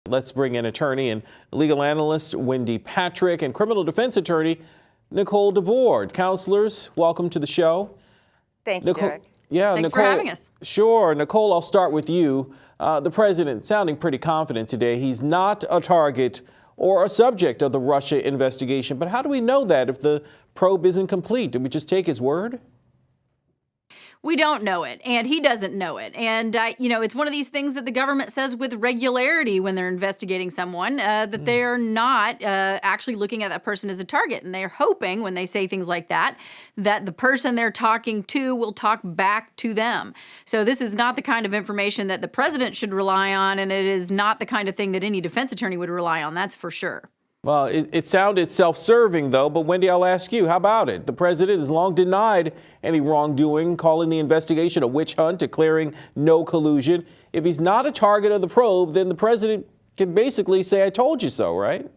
Let's bring in attorney and legal analyst Wendy Patrick and criminal defense attorney Nicole DAbord. Counselors, welcome to the show. Thank you, Derek. Yeah, Thanks Nicole, for having us. Sure. Nicole, I'll start with you. The president sounding pretty confident today. He's not a target or a subject of the Russia investigation. But how do we know that if the probe isn't complete? Do we just take his word? We don't know it, and he doesn't know it. And, it's one of these things that the government says with regularity when they're investigating someone, that they're not actually looking at that person as a target. And they're hoping when they say things like that, that the person they're talking to will talk back to them. So this is not the kind of information that the president should rely on, and it is not the kind of thing that any defense attorney would rely on, that's for sure. Well, it sounded self-serving, though. But Wendy, I'll ask you, how about it? The president has long denied any wrongdoing, calling the investigation a witch hunt, declaring no collusion. If he's not a target of the probe, then the president can basically say, I told you so, right?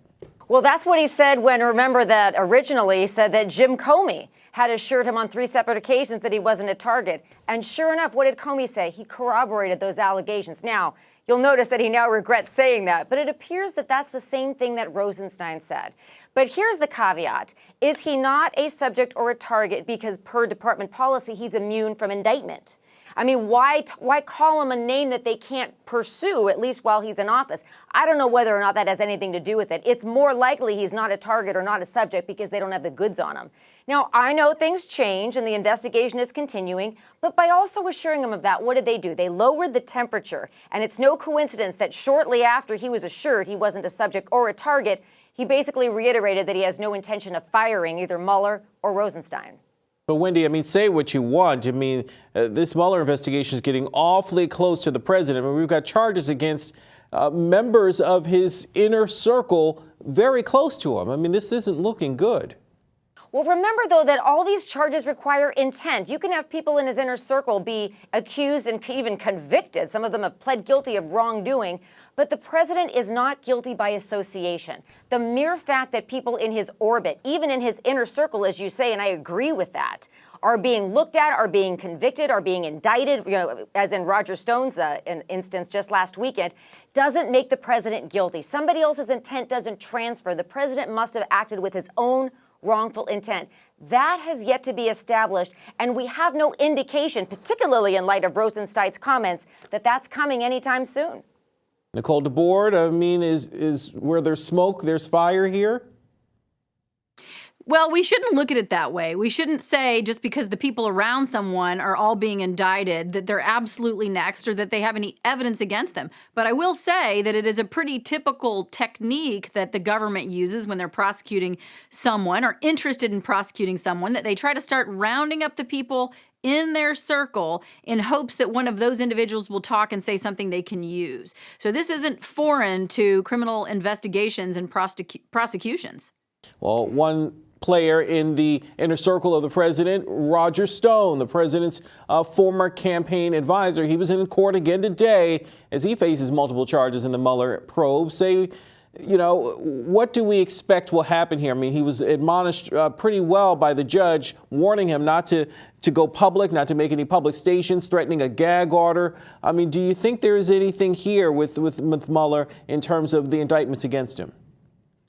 Well, that's what he said when, remember that originally he said that Jim Comey had assured him on 3 separate occasions that he wasn't a target. And sure enough, what did Comey say? He corroborated those allegations. Now, you'll notice that he now regrets saying that, but it appears that that's the same thing that Rosenstein said. But here's the caveat. Is he not a subject or a target because per department policy, he's immune from indictment? I mean, why call him a name that they can't pursue, at least while he's in office? I don't know whether or not that has anything to do with it. It's more likely he's not a target or not a subject because they don't have the goods on him. Now, I know things change and the investigation is continuing, but by also assuring him of that, what did they do? They lowered the temperature. And it's no coincidence that shortly after he was assured he wasn't a subject or a target, he basically reiterated that he has no intention of firing either Mueller or Rosenstein. But Wendy, I mean, say what you want. I mean, this Mueller investigation is getting awfully close to the president. I mean, we've got charges against members of his inner circle very close to him. I mean, this isn't looking good. Well, remember, though, that all these charges require intent. You can have people in his inner circle be accused and even convicted. Some of them have pled guilty of wrongdoing. But the president is not guilty by association. The mere fact that people in his orbit, even in his inner circle, as you say, and I agree with that, are being looked at, are being convicted, are being indicted, as in Roger Stone's instance just last weekend, doesn't make the president guilty. Somebody else's intent doesn't transfer. The president must have acted with his own wrongful intent. That has yet to be established, and we have no indication, particularly in light of Rosenstein's comments, that that's coming anytime soon. Nicole DAbord, I mean, is where there's smoke, there's fire here? Well, we shouldn't look at it that way. We shouldn't say just because the people around someone are all being indicted that they're absolutely next or that they have any evidence against them. But I will say that it is a pretty typical technique that the government uses when they're prosecuting someone or interested in prosecuting someone, that they try to start rounding up the people in their circle in hopes that one of those individuals will talk and say something they can use. So this isn't foreign to criminal investigations and prosecutions. Well, one player in the inner circle of the president, Roger Stone, the president's former campaign advisor. He was in court again today as he faces multiple charges in the Mueller probe. What do we expect will happen here? I mean, he was admonished pretty well by the judge, warning him not to go public, not to make any public statements, threatening a gag order. I mean, do you think there is anything here with Mueller in terms of the indictments against him?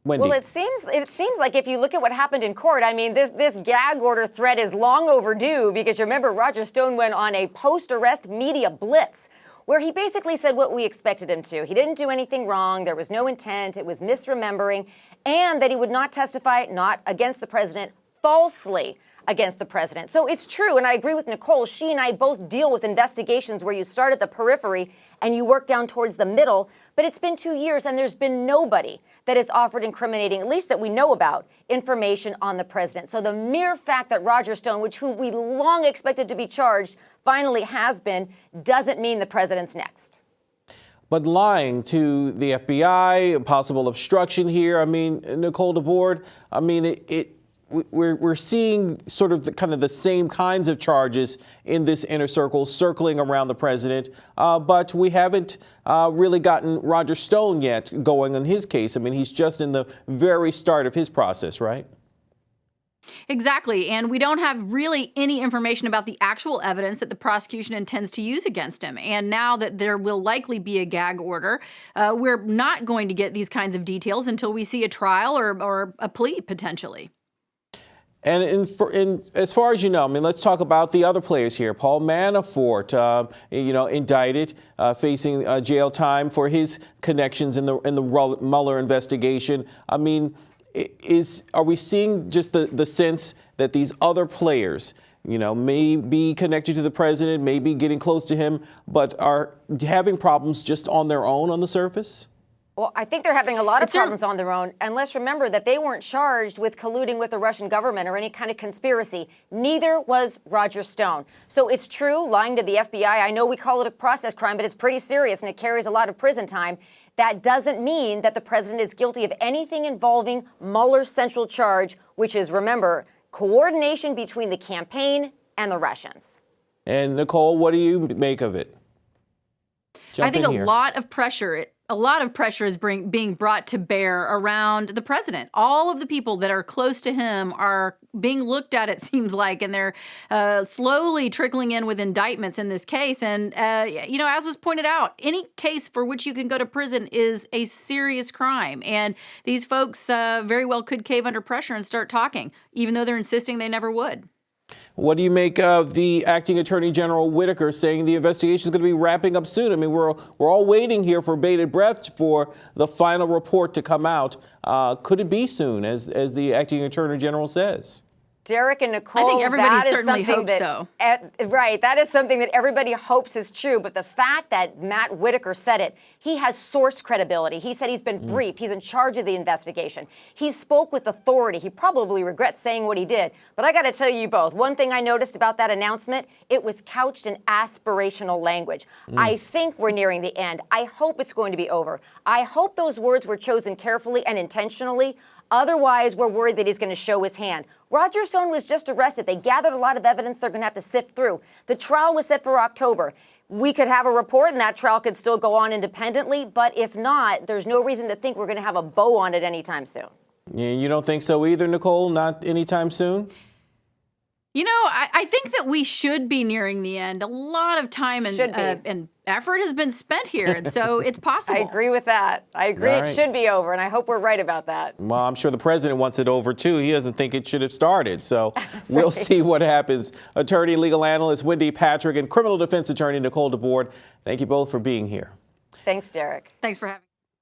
Wendy. Well, it seems like if you look at what happened in court, I mean, this gag order threat is long overdue because you remember Roger Stone went on a post-arrest media blitz where he basically said what we expected him to. He didn't do anything wrong. There was no intent. It was misremembering, and that he would not testify, not against the president, falsely against the president. So it's true, and I agree with Nicole. She and I both deal with investigations where you start at the periphery and you work down towards the middle, but it's been 2 years and there's been nobody that has offered incriminating, at least that we know about, information on the president. So the mere fact that Roger Stone, who we long expected to be charged, finally has been, doesn't mean the president's next. But lying to the FBI, possible obstruction here. I mean, Nicole DAbord, I mean, we're seeing sort of the same kinds of charges in this inner circle circling around the president, but we haven't really gotten Roger Stone yet going on his case. I mean, he's just in the very start of his process, right? Exactly. And we don't have really any information about the actual evidence that the prosecution intends to use against him. And now that there will likely be a gag order, we're not going to get these kinds of details until we see a trial or a plea potentially. And as far as you know, I mean, let's talk about the other players here. Paul Manafort, indicted, facing jail time for his connections in the Mueller investigation. I mean, are we seeing just the sense that these other players, may be connected to the president, may be getting close to him, but are having problems just on their own on the surface? Well, I think they're having a lot of problems on their own. And let's remember that they weren't charged with colluding with the Russian government or any kind of conspiracy. Neither was Roger Stone. So it's true, lying to the FBI. I know we call it a process crime, but it's pretty serious and it carries a lot of prison time. That doesn't mean that the president is guilty of anything involving Mueller's central charge, which is, remember, coordination between the campaign and the Russians. And Nicole, what do you make of it? I think a lot of pressure is being brought to bear around the president. All of the people that are close to him are being looked at, it seems like, and they're slowly trickling in with indictments in this case. And, as was pointed out, any case for which you can go to prison is a serious crime. And these folks very well could cave under pressure and start talking, even though they're insisting they never would. What do you make of the acting attorney general Whitaker saying the investigation is going to be wrapping up soon? I mean, we're all waiting here for bated breath for the final report to come out. Could it be soon, as the acting attorney general says? Derek and Nicole, I think everybody certainly hopes so. Right, that is something that everybody hopes is true. But the fact that Matt Whitaker said it, he has source credibility. He said he's been briefed. He's in charge of the investigation. He spoke with authority. He probably regrets saying what he did. But I got to tell you both, one thing I noticed about that announcement, it was couched in aspirational language. I think we're nearing the end. I hope it's going to be over. I hope those words were chosen carefully and intentionally. Otherwise, we're worried that he's going to show his hand. Roger Stone was just arrested. They gathered a lot of evidence they're going to have to sift through. The trial was set for October. We could have a report and that trial could still go on independently. But if not, there's no reason to think we're going to have a bow on it anytime soon. Yeah, you don't think so either, Nicole? Not anytime soon? I think that we should be nearing the end. A lot of time and effort has been spent here, and so it's possible. I agree with that. I agree it should be over, and I hope we're right about that. Well, I'm sure the president wants it over, too. He doesn't think it should have started, so we'll see what happens. Attorney, legal analyst Wendy Patrick and criminal defense attorney Nicole DAbord, thank you both for being here. Thanks, Derek. Thanks for having me.